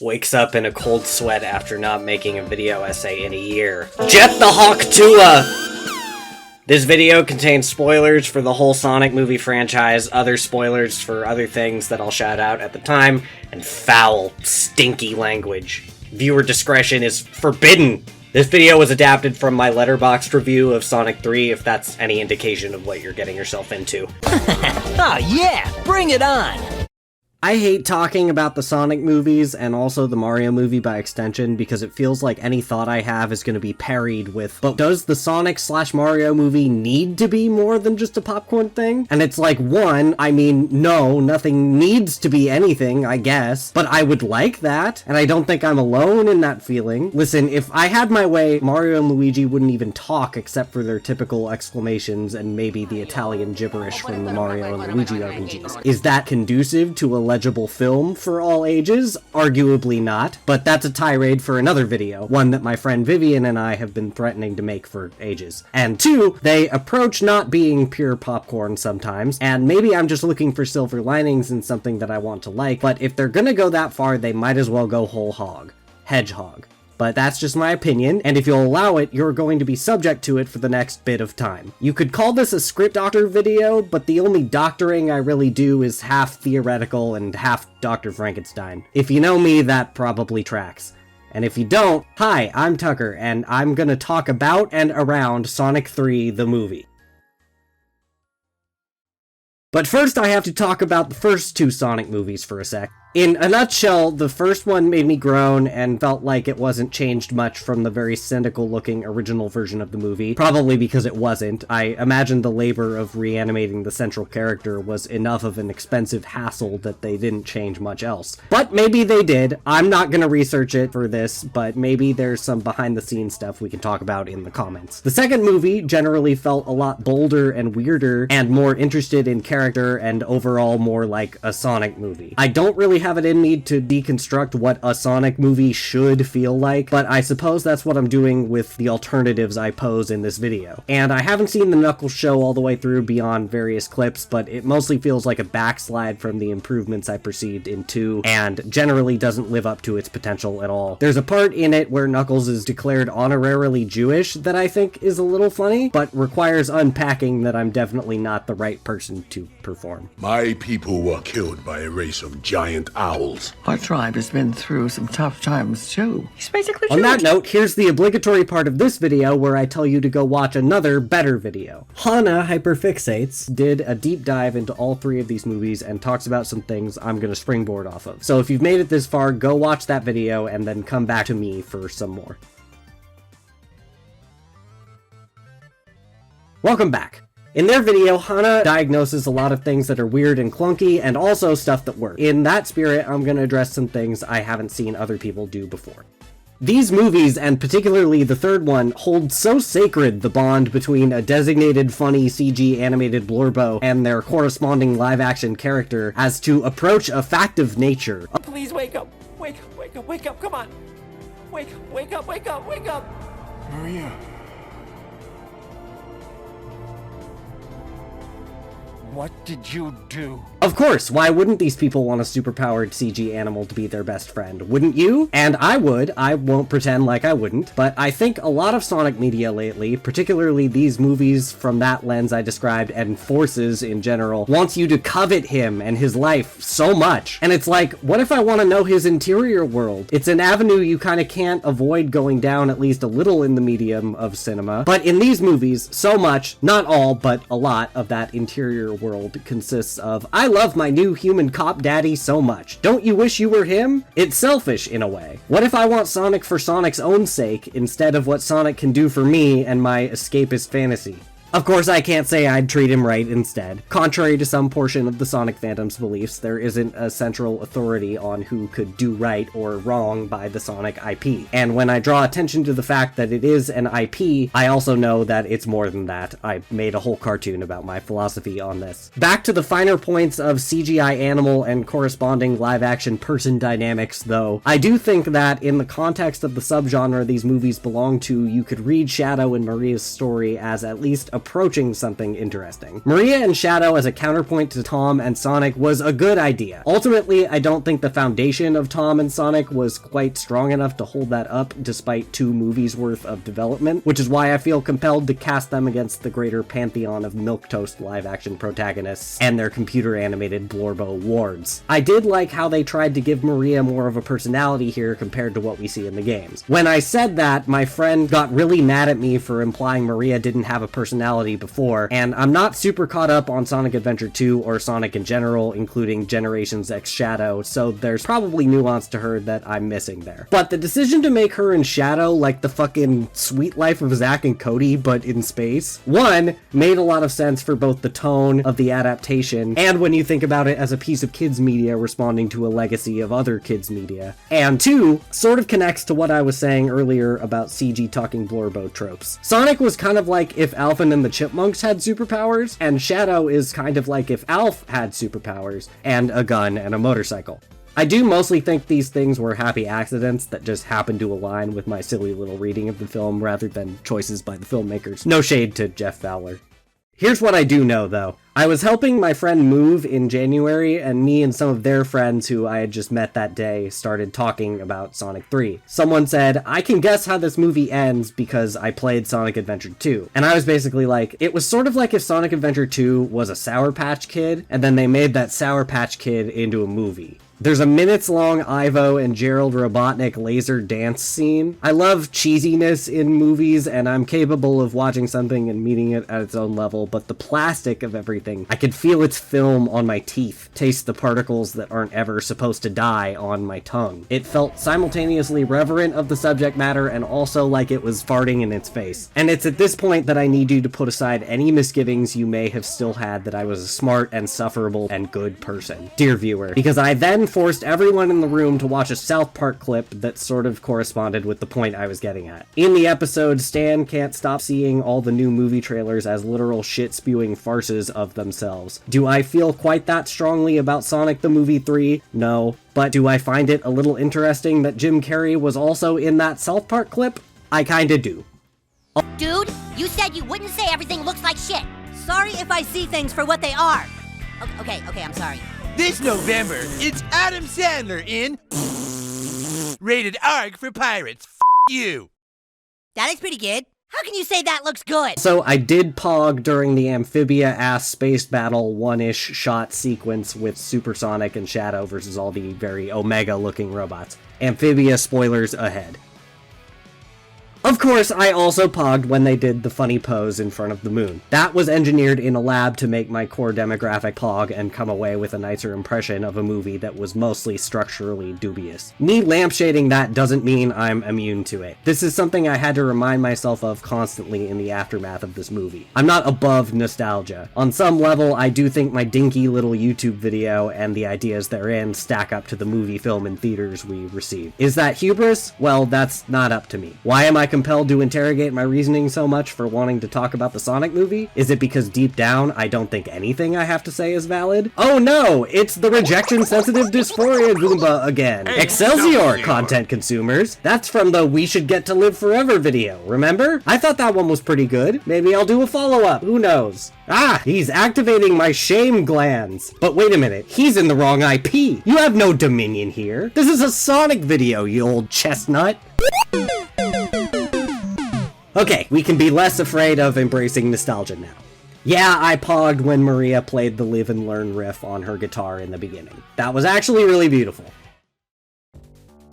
Wakes up in a cold sweat after not making a video essay in a year. Jet the Hawk Tua! This video contains spoilers for the whole Sonic movie franchise, other spoilers for other things that I'll shout out at the time, and foul, stinky language. Viewer discretion is forbidden! This video was adapted from my Letterboxd review of Sonic 3, if that's any indication of what you're getting yourself into. Oh yeah, bring it on! I hate talking about the Sonic movies, and also the Mario movie by extension, because it feels like any thought I have is going to be parried with, but does the Sonic/Mario movie need to be more than just a popcorn thing? And it's like, one, I mean, no, nothing needs to be anything, I guess, but I would like that, and I don't think I'm alone in that feeling. Listen, if I had my way, Mario and Luigi wouldn't even talk except for their typical exclamations and maybe the Italian gibberish from the Mario and Luigi RPGs. Is that conducive to a legible film for all ages? Arguably not, but that's a tirade for another video, one that my friend Vivian and I have been threatening to make for ages. And two, they approach not being pure popcorn sometimes, and maybe I'm just looking for silver linings in something that I want to like, but if they're gonna go that far, they might as well go whole hog. Hedgehog. But that's just my opinion, and if you'll allow it, you're going to be subject to it for the next bit of time. You could call this a script doctor video, but the only doctoring I really do is half theoretical and half Dr. Frankenstein. If you know me, that probably tracks. And if you don't, hi, I'm Tucker, and I'm gonna talk about and around Sonic 3, the movie. But first I have to talk about the first two Sonic movies for a sec. In a nutshell, the first one made me groan and felt like it wasn't changed much from the very cynical-looking original version of the movie, probably because it wasn't. I imagine the labor of reanimating the central character was enough of an expensive hassle that they didn't change much else. But maybe they did. I'm not gonna research it for this, but maybe there's some behind-the-scenes stuff we can talk about in the comments. The second movie generally felt a lot bolder and weirder and more interested in character and overall more like a Sonic movie. I don't really have it in me to deconstruct what a Sonic movie should feel like, but I suppose that's what I'm doing with the alternatives I pose in this video. And I haven't seen the Knuckles show all the way through beyond various clips, but it mostly feels like a backslide from the improvements I perceived in 2, and generally doesn't live up to its potential at all. There's a part in it where Knuckles is declared honorarily Jewish that I think is a little funny, but requires unpacking that I'm definitely not the right person to perform. My people were killed by a race of giant owls. Our tribe has been through some tough times too. He's basically On that note, here's the obligatory part of this video where I tell you to go watch another, better video. Hana Hyperfixates did a deep dive into all three of these movies and talks about some things I'm gonna springboard off of. So if you've made it this far, go watch that video and then come back to me for some more. Welcome back. In their video, Hana diagnoses a lot of things that are weird and clunky, and also stuff that works. In that spirit, I'm gonna address some things I haven't seen other people do before. These movies, and particularly the third one, hold so sacred the bond between a designated funny CG animated Blorbo and their corresponding live-action character as to approach a fact of nature. Please wake up! Wake up, wake up, wake up, come on! Wake up, wake up, wake up, wake up! Maria. What did you do? Of course, why wouldn't these people want a superpowered CG animal to be their best friend? Wouldn't you? And I would. I won't pretend like I wouldn't. But I think a lot of Sonic media lately, particularly these movies from that lens I described and Forces in general, wants you to covet him and his life so much. And it's like, what if I want to know his interior world? It's an avenue you kind of can't avoid going down at least a little in the medium of cinema. But in these movies, so much, not all, but a lot of that interior world consists of, I love my new human cop daddy so much. Don't you wish you were him? It's selfish in a way. What if I want Sonic for Sonic's own sake instead of what Sonic can do for me and my escapist fantasy? Of course, I can't say I'd treat him right instead. Contrary to some portion of the Sonic fandom's beliefs, there isn't a central authority on who could do right or wrong by the Sonic IP. And when I draw attention to the fact that it is an IP, I also know that it's more than that. I made a whole cartoon about my philosophy on this. Back to the finer points of CGI animal and corresponding live-action person dynamics, though, I do think that in the context of the subgenre these movies belong to, you could read Shadow and Maria's story as at least a approaching something interesting. Maria and Shadow as a counterpoint to Tom and Sonic was a good idea. Ultimately, I don't think the foundation of Tom and Sonic was quite strong enough to hold that up despite 2 movies worth of development, which is why I feel compelled to cast them against the greater pantheon of milquetoast live-action protagonists and their computer-animated Blorbo wards. I did like how they tried to give Maria more of a personality here compared to what we see in the games. When I said that, my friend got really mad at me for implying Maria didn't have a personality before, and I'm not super caught up on Sonic Adventure 2 or Sonic in general, including Generations X Shadow, so there's probably nuance to her that I'm missing there. But the decision to make her in Shadow like the fucking Sweet Life of Zack and Cody, but in space, 1, made a lot of sense for both the tone of the adaptation, and when you think about it as a piece of kids media responding to a legacy of other kids media, and 2, sort of connects to what I was saying earlier about CG talking Blorbo tropes. Sonic was kind of like if Alvin and the Chipmunks had superpowers, and Shadow is kind of like if Alf had superpowers, and a gun and a motorcycle. I do mostly think these things were happy accidents that just happened to align with my silly little reading of the film rather than choices by the filmmakers. No shade to Jeff Fowler. Here's what I do know, though. I was helping my friend move in January, and me and some of their friends who I had just met that day started talking about Sonic 3. Someone said, I can guess how this movie ends because I played Sonic Adventure 2. And I was basically like, it was sort of like if Sonic Adventure 2 was a Sour Patch Kid, and then they made that Sour Patch Kid into a movie. There's a minutes-long Ivo and Gerald Robotnik laser dance scene. I love cheesiness in movies, and I'm capable of watching something and meeting it at its own level, but the plastic of everything, I could feel its film on my teeth, taste the particles that aren't ever supposed to die on my tongue. It felt simultaneously reverent of the subject matter and also like it was farting in its face. And it's at this point that I need you to put aside any misgivings you may have still had that I was a smart and sufferable and good person, dear viewer, because I then forced everyone in the room to watch a South Park clip that sort of corresponded with the point I was getting at. In the episode, Stan can't stop seeing all the new movie trailers as literal shit-spewing farces of themselves. Do I feel quite that strongly about Sonic the Movie 3? No. But do I find it a little interesting that Jim Carrey was also in that South Park clip? I kinda do. Dude, you said you wouldn't say everything looks like shit. Sorry if I see things for what they are. Okay, I'm sorry. This November, it's Adam Sandler in Rated Argh for Pirates. You. That is pretty good. How can you say that looks good? So I did pog during the amphibia-ass space battle one-ish shot sequence with Supersonic and Shadow versus all the very Omega-looking robots. Amphibia spoilers ahead. Of course, I also pogged when they did the funny pose in front of the moon. That was engineered in a lab to make my core demographic pog and come away with a nicer impression of a movie that was mostly structurally dubious. Me lampshading that doesn't mean I'm immune to it. This is something I had to remind myself of constantly in the aftermath of this movie. I'm not above nostalgia. On some level, I do think my dinky little YouTube video and the ideas therein stack up to the movie film in theaters we received. Is that hubris? Well, that's not up to me. Why am I compelled to interrogate my reasoning so much for wanting to talk about the Sonic movie? Is it because deep down I don't think anything I have to say is valid? Oh no, it's the rejection-sensitive dysphoria Goomba again. Excelsior, content consumers. That's from the We Should Get to Live Forever video, remember? I thought that one was pretty good. Maybe I'll do a follow-up, who knows? Ah, he's activating my shame glands. But wait a minute, he's in the wrong IP. You have no dominion here. This is a Sonic video, you old chestnut. Okay, we can be less afraid of embracing nostalgia now. Yeah, I pogged when Maria played the Live and Learn riff on her guitar in the beginning. That was actually really beautiful.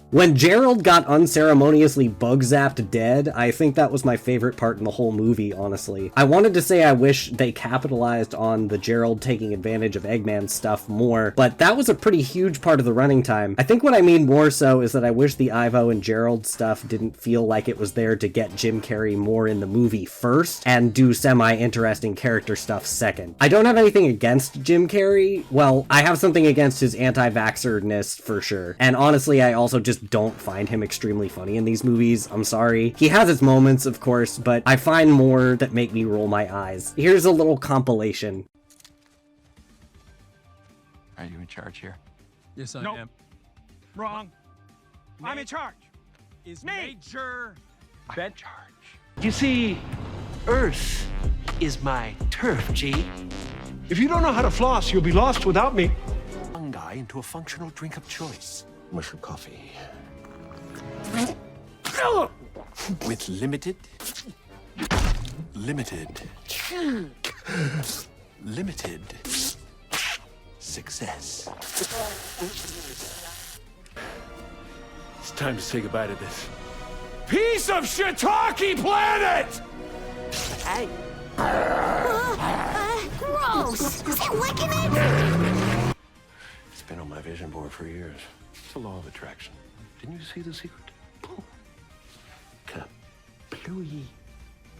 When Gerald got unceremoniously bug-zapped dead, I think that was my favorite part in the whole movie, honestly. I wanted to say I wish they capitalized on the Gerald taking advantage of Eggman's stuff more, but that was a pretty huge part of the running time. I think what I mean more so is that I wish the Ivo and Gerald stuff didn't feel like it was there to get Jim Carrey more in the movie first, and do semi-interesting character stuff second. I don't have anything against Jim Carrey. Well, I have something against his anti-vaxxerness for sure. And honestly, I also just don't find him extremely funny in these movies. I'm sorry. He has his moments, of course, but I find more that make me roll my eyes. Here's a little compilation. Are you in charge here? Yes, I am. Wrong. I'm in charge. Is Me. Major I'm in charge. You see, Earth is my turf, G. If you don't know how to floss, you'll be lost without me. Fungi into a functional drink of choice. Mushroom coffee. With limited success. It's time to say goodbye to this piece of shiitake planet! Hey. Gross! Is he licking it? It's been on my vision board for years. It's the law of attraction. Didn't you see the secret? Kaplooey.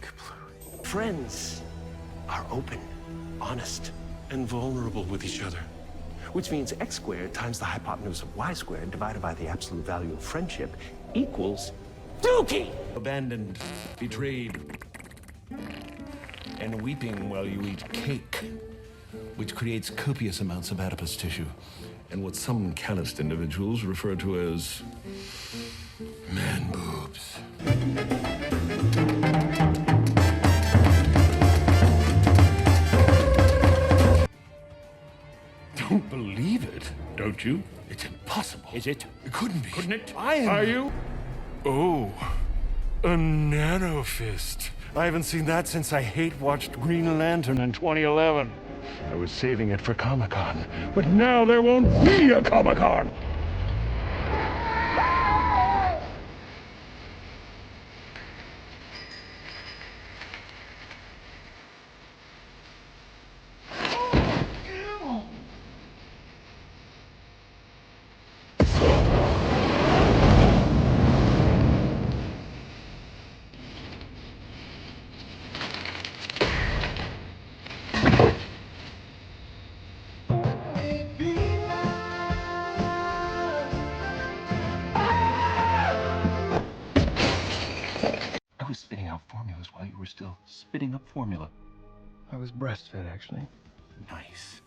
Kaplooey. Friends are open, honest, And vulnerable with each other. which means x squared times the hypotenuse of y squared divided by the absolute value of friendship equals dookie. Abandoned, betrayed, and weeping while you eat cake, which creates copious amounts of adipose tissue, and what some calloused individuals refer to as man boobs. Don't believe it, don't you? It's impossible. Is it? It couldn't be. Couldn't it? Are you? Oh, a nano fist. I haven't seen that since I hate-watched Green Lantern in 2011. I was saving it for Comic-Con, but now there won't be a Comic-Con! I was spitting out formulas while you were still spitting up formula. I was breastfed, actually. Nice.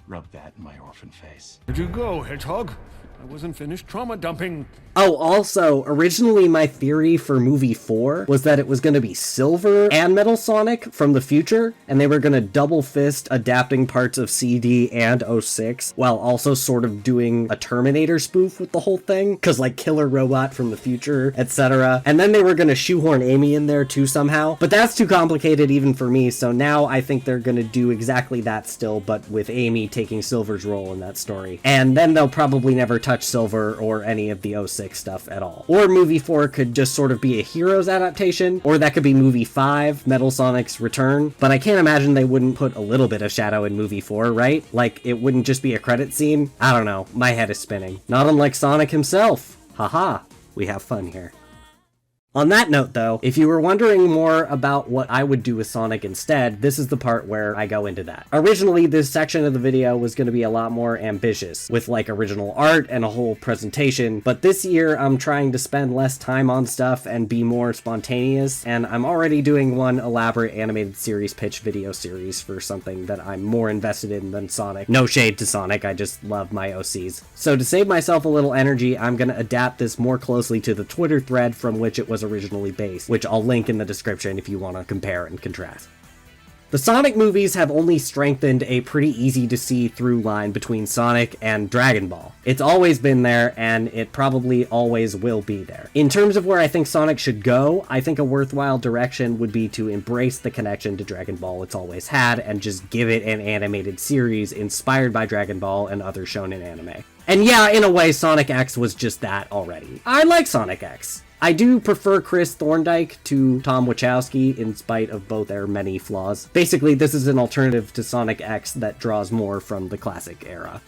Rub that in my orphan face. Where'd you go, Hedgehog? I wasn't finished trauma dumping. Oh, also, originally my theory for movie 4 was that it was going to be Silver and Metal Sonic from the future, and they were going to double fist adapting parts of CD and 06, while also sort of doing a Terminator spoof with the whole thing, because like Killer Robot from the future, etc. And then they were going to shoehorn Amy in there too somehow, but that's too complicated even for me, so now I think they're going to do exactly that still, but with Amy taking Silver's role in that story. And then they'll probably never touch Silver or any of the 06 stuff at all. Or movie 4 could just sort of be a Heroes adaptation, or that could be movie 5, Metal Sonic's Return, but I can't imagine they wouldn't put a little bit of Shadow in movie 4, right? Like, it wouldn't just be a credit scene? I don't know, my head is spinning. Not unlike Sonic himself. Haha, we have fun here. On that note, though, if you were wondering more about what I would do with Sonic instead, this is the part where I go into that. Originally, this section of the video was going to be a lot more ambitious, with like original art and a whole presentation, but this year I'm trying to spend less time on stuff and be more spontaneous, and I'm already doing one elaborate animated series pitch video series for something that I'm more invested in than Sonic. No shade to Sonic, I just love my OCs. So to save myself a little energy, I'm going to adapt this more closely to the Twitter thread from which it was originally based, which I'll link in the description if you want to compare and contrast. The Sonic movies have only strengthened a pretty easy to see through line between Sonic and Dragon Ball. It's always been there, and it probably always will be there. In terms of where I think Sonic should go, I think a worthwhile direction would be to embrace the connection to Dragon Ball it's always had, and just give it an animated series inspired by Dragon Ball and other shonen anime. And yeah, in a way, Sonic X was just that already. I like Sonic X. I do prefer Chris Thorndike to Tom Wachowski, in spite of both their many flaws. Basically, this is an alternative to Sonic X that draws more from the classic era.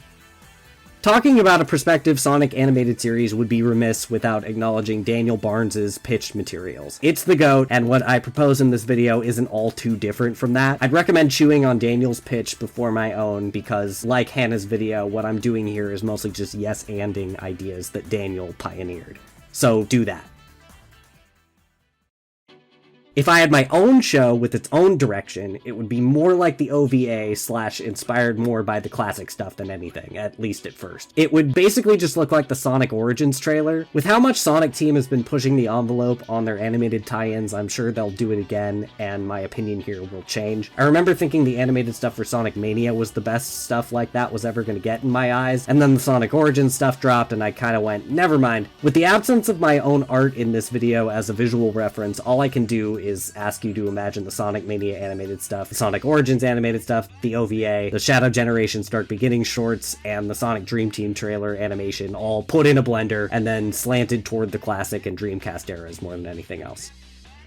Talking about a prospective Sonic animated series would be remiss without acknowledging Daniel Barnes's pitched materials. It's the GOAT, and what I propose in this video isn't all too different from that. I'd recommend chewing on Daniel's pitch before my own, because like Hannah's video, what I'm doing here is mostly just yes-anding ideas that Daniel pioneered. So do that. If I had my own show with its own direction, it would be more like the OVA / inspired more by the classic stuff than anything, at least at first. It would basically just look like the Sonic Origins trailer. With how much Sonic Team has been pushing the envelope on their animated tie-ins, I'm sure they'll do it again, and my opinion here will change. I remember thinking the animated stuff for Sonic Mania was the best stuff like that was ever going to get in my eyes, and then the Sonic Origins stuff dropped and I kind of went, never mind. With the absence of my own art in this video as a visual reference, all I can do is ask you to imagine the Sonic Mania animated stuff, the Sonic Origins animated stuff, the OVA, the Shadow Generation Start Beginning shorts, and the Sonic Dream Team trailer animation all put in a blender and then slanted toward the classic and Dreamcast eras more than anything else.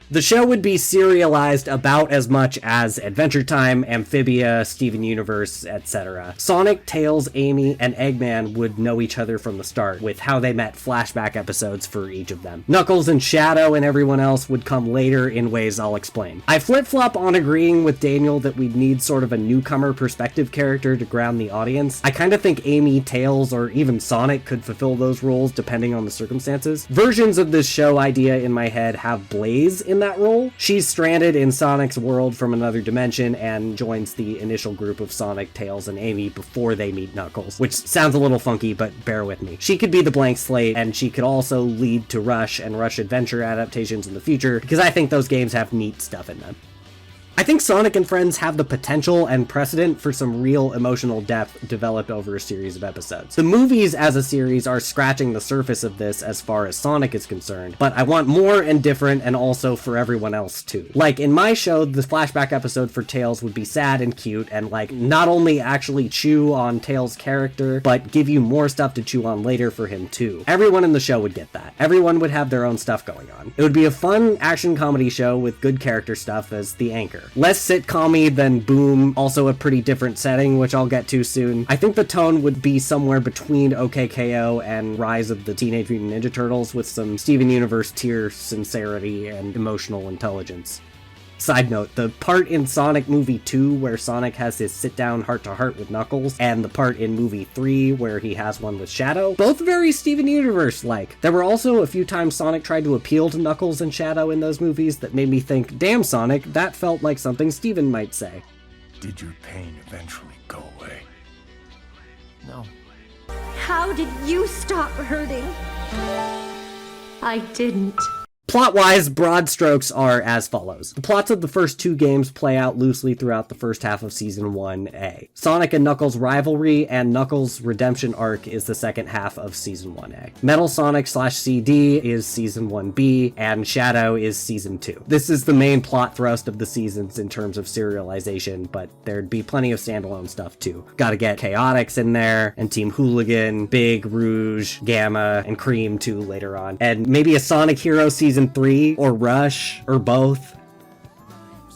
The show would be serialized about as much as Adventure Time, Amphibia, Steven Universe, etc. Sonic, Tails, Amy, and Eggman would know each other from the start, with how they met flashback episodes for each of them. Knuckles and Shadow and everyone else would come later in ways I'll explain. I flip-flop on agreeing with Daniel that we'd need sort of a newcomer perspective character to ground the audience. I kind of think Amy, Tails, or even Sonic could fulfill those roles depending on the circumstances. Versions of this show idea in my head have Blaze in that role. She's stranded in Sonic's world from another dimension and joins the initial group of Sonic, Tails, and Amy before they meet Knuckles, which sounds a little funky, but bear with me. She could be the blank slate, and she could also lead to Rush and Rush Adventure adaptations in the future, because I think those games have neat stuff in them. I think Sonic and Friends have the potential and precedent for some real emotional depth developed over a series of episodes. The movies as a series are scratching the surface of this as far as Sonic is concerned, but I want more and different and also for everyone else too. Like in my show, the flashback episode for Tails would be sad and cute and like not only actually chew on Tails' character, but give you more stuff to chew on later for him too. Everyone in the show would get that. Everyone would have their own stuff going on. It would be a fun action comedy show with good character stuff as the anchor. Less sitcom-y than Boom, also a pretty different setting, which I'll get to soon. I think the tone would be somewhere between OKKO and Rise of the Teenage Mutant Ninja Turtles with some Steven Universe tier sincerity and emotional intelligence. Side note, the part in Sonic Movie 2 where Sonic has his sit-down heart-to-heart with Knuckles, and the part in Movie 3 where he has one with Shadow, both very Steven Universe-like. There were also a few times Sonic tried to appeal to Knuckles and Shadow in those movies that made me think, damn Sonic, that felt like something Steven might say. Did your pain eventually go away? No. How did you stop hurting? I didn't. Plot-wise, broad strokes are as follows. The plots of the first two games play out loosely throughout the first half of Season 1A. Sonic and Knuckles' rivalry and Knuckles' redemption arc is the second half of Season 1A. Metal Sonic /CD is Season 1B, and Shadow is Season 2. This is the main plot thrust of the seasons in terms of serialization, but there'd be plenty of standalone stuff too. Gotta get Chaotix in there, and Team Hooligan, Big, Rouge, Gamma, and Cream too later on. And maybe a Sonic Hero Season 3, or Rush, or both.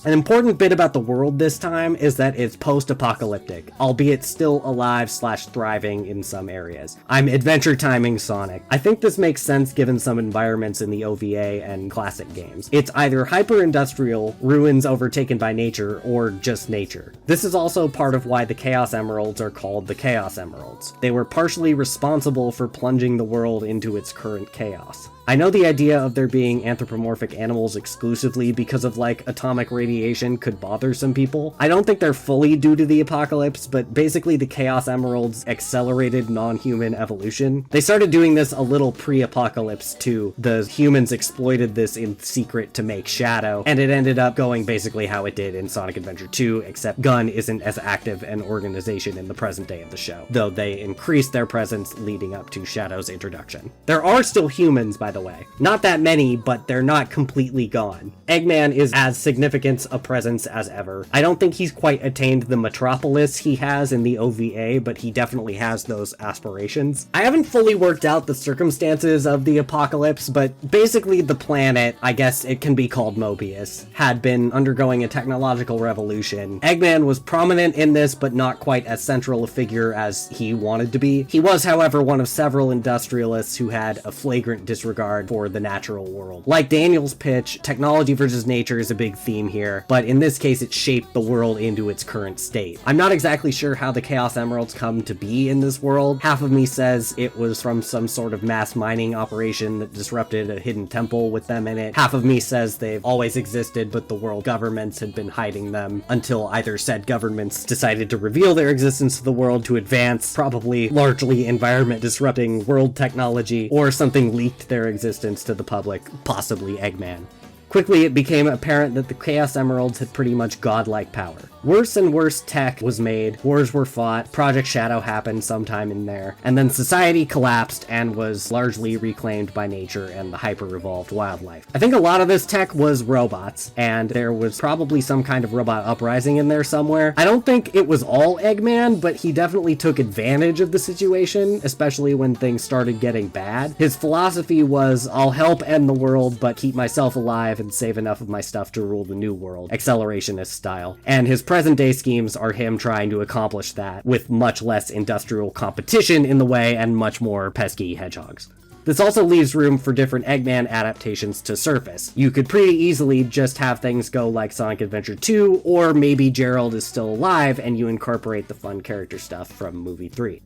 An important bit about the world this time is that it's post-apocalyptic, albeit still alive / thriving in some areas. I'm adventure timing Sonic. I think this makes sense given some environments in the OVA and classic games. It's either hyper-industrial, ruins overtaken by nature, or just nature. This is also part of why the Chaos Emeralds are called the Chaos Emeralds. They were partially responsible for plunging the world into its current chaos. I know the idea of there being anthropomorphic animals exclusively because of, like, atomic radiation could bother some people. I don't think they're fully due to the apocalypse, but basically the Chaos Emeralds accelerated non-human evolution. They started doing this a little pre-apocalypse too. The humans exploited this in secret to make Shadow, and it ended up going basically how it did in Sonic Adventure 2, except Gun isn't as active an organization in the present day of the show, though they increased their presence leading up to Shadow's introduction. There are still humans, by the way. Not that many, but they're not completely gone. Eggman is as significant a presence as ever. I don't think he's quite attained the metropolis he has in the OVA, but he definitely has those aspirations. I haven't fully worked out the circumstances of the apocalypse, but basically the planet, I guess it can be called Mobius, had been undergoing a technological revolution. Eggman was prominent in this, but not quite as central a figure as he wanted to be. He was, however, one of several industrialists who had a flagrant disregard for the natural world. Like Daniel's pitch, technology versus nature is a big theme here, elsewhere, but in this case it shaped the world into its current state. I'm not exactly sure how the Chaos Emeralds come to be in this world. Half of me says it was from some sort of mass mining operation that disrupted a hidden temple with them in it. Half of me says they've always existed, but the world governments had been hiding them until either said governments decided to reveal their existence to the world to advance probably largely environment disrupting world technology, or something leaked their existence to the public, possibly Eggman. Quickly, it became apparent that the Chaos Emeralds had pretty much godlike power. Worse and worse tech was made, wars were fought, Project Shadow happened sometime in there, and then society collapsed and was largely reclaimed by nature and the hyper-evolved wildlife. I think a lot of this tech was robots, and there was probably some kind of robot uprising in there somewhere. I don't think it was all Eggman, but he definitely took advantage of the situation, especially when things started getting bad. His philosophy was, I'll help end the world, but keep myself alive and save enough of my stuff to rule the new world, accelerationist style. And his present-day schemes are him trying to accomplish that, with much less industrial competition in the way and much more pesky hedgehogs. This also leaves room for different Eggman adaptations to surface. You could pretty easily just have things go like Sonic Adventure 2, or maybe Gerald is still alive and you incorporate the fun character stuff from movie 3.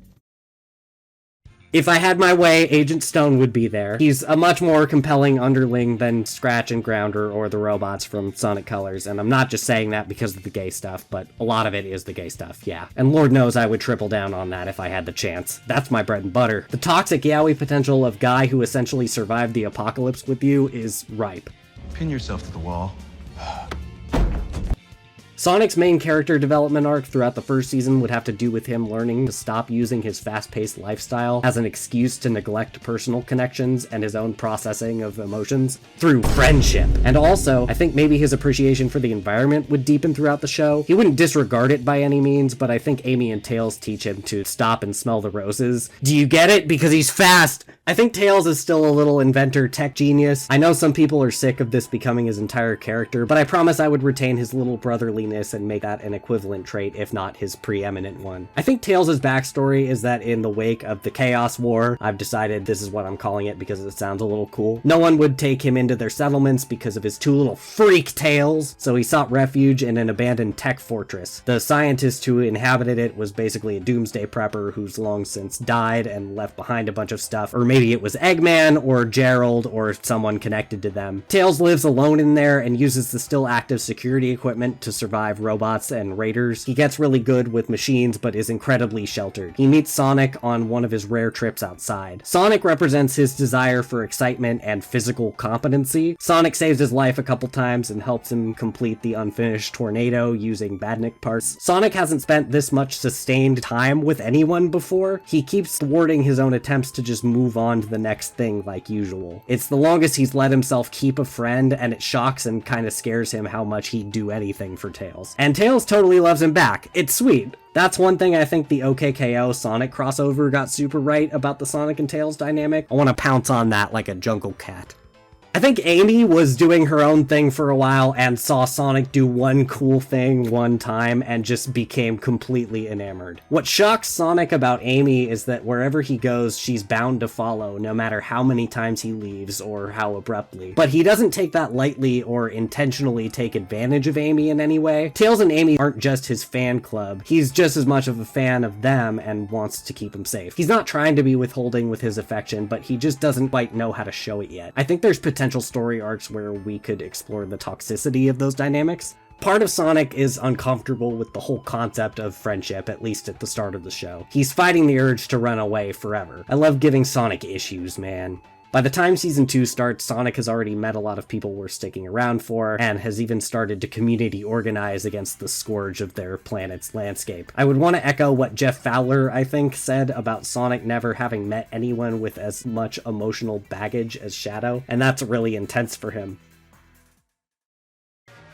If I had my way, Agent Stone would be there. He's a much more compelling underling than Scratch and Grounder or the robots from Sonic Colors, and I'm not just saying that because of the gay stuff, but a lot of it is the gay stuff, yeah. And Lord knows I would triple down on that if I had the chance. That's my bread and butter. The toxic yaoi potential of guy who essentially survived the apocalypse with you is ripe. Pin yourself to the wall. Sonic's main character development arc throughout the first season would have to do with him learning to stop using his fast-paced lifestyle as an excuse to neglect personal connections and his own processing of emotions through friendship. And also, I think maybe his appreciation for the environment would deepen throughout the show. He wouldn't disregard it by any means, but I think Amy and Tails teach him to stop and smell the roses. Do you get it? Because he's fast! I think Tails is still a little inventor tech genius. I know some people are sick of this becoming his entire character, but I promise I would retain his little brotherliness and make that an equivalent trait, if not his preeminent one. I think Tails' backstory is that in the wake of the Chaos War, I've decided this is what I'm calling it because it sounds a little cool, no one would take him into their settlements because of his two little freak tails, so he sought refuge in an abandoned tech fortress. The scientist who inhabited it was basically a doomsday prepper who's long since died and left behind a bunch of stuff, or maybe it was Eggman or Gerald or someone connected to them. Tails lives alone in there and uses the still active security equipment to survive robots and raiders. He gets really good with machines but is incredibly sheltered. He meets Sonic on one of his rare trips outside. Sonic represents his desire for excitement and physical competency. Sonic saves his life a couple times and helps him complete the unfinished tornado using Badnik parts. Sonic hasn't spent this much sustained time with anyone before. He keeps thwarting his own attempts to just move on to the next thing like usual. It's the longest he's let himself keep a friend, and it shocks and kind of scares him how much he'd do anything for Tails. And Tails totally loves him back. It's sweet. That's one thing I think the OKKO Sonic crossover got super right about the Sonic and Tails dynamic. I want to pounce on that like a jungle cat. I think Amy was doing her own thing for a while and saw Sonic do one cool thing one time and just became completely enamored. What shocks Sonic about Amy is that wherever he goes, she's bound to follow, no matter how many times he leaves or how abruptly. But he doesn't take that lightly or intentionally take advantage of Amy in any way. Tails and Amy aren't just his fan club. He's just as much of a fan of them and wants to keep them safe. He's not trying to be withholding with his affection, but he just doesn't quite know how to show it yet. I think there's potential story arcs where we could explore the toxicity of those dynamics. Part of Sonic is uncomfortable with the whole concept of friendship, at least at the start of the show. He's fighting the urge to run away forever. I love giving Sonic issues, man. By the time Season 2 starts, Sonic has already met a lot of people we're sticking around for, and has even started to community organize against the scourge of their planet's landscape. I would want to echo what Jeff Fowler, I think, said about Sonic never having met anyone with as much emotional baggage as Shadow, and that's really intense for him.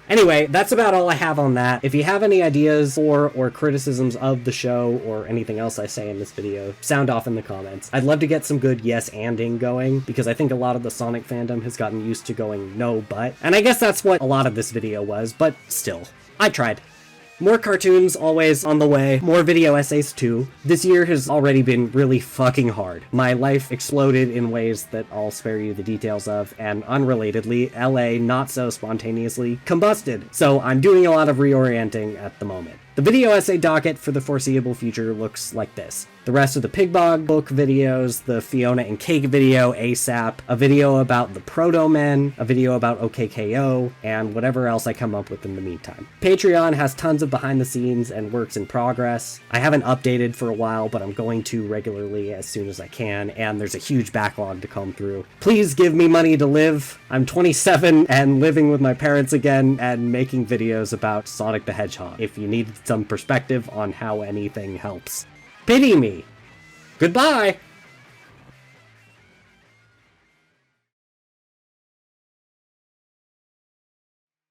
Anyway, that's about all I have on that. If you have any ideas for or criticisms of the show or anything else I say in this video, sound off in the comments. I'd love to get some good yes-anding going, because I think a lot of the Sonic fandom has gotten used to going no but, and I guess that's what a lot of this video was, but still, I tried. More cartoons always on the way, more video essays too. This year has already been really fucking hard. My life exploded in ways that I'll spare you the details of, and unrelatedly, LA not so spontaneously combusted. So I'm doing a lot of reorienting at the moment. The video essay docket for the foreseeable future looks like this. The rest of the Pigbog book videos, the Fiona and Cake video ASAP, a video about the Proto-Men, a video about OKKO, and whatever else I come up with in the meantime. Patreon has tons of behind the scenes and works in progress. I haven't updated for a while, but I'm going to regularly as soon as I can, and there's a huge backlog to come through. Please give me money to live. I'm 27 and living with my parents again and making videos about Sonic the Hedgehog, if you need some perspective on how anything helps. Pity me. Goodbye!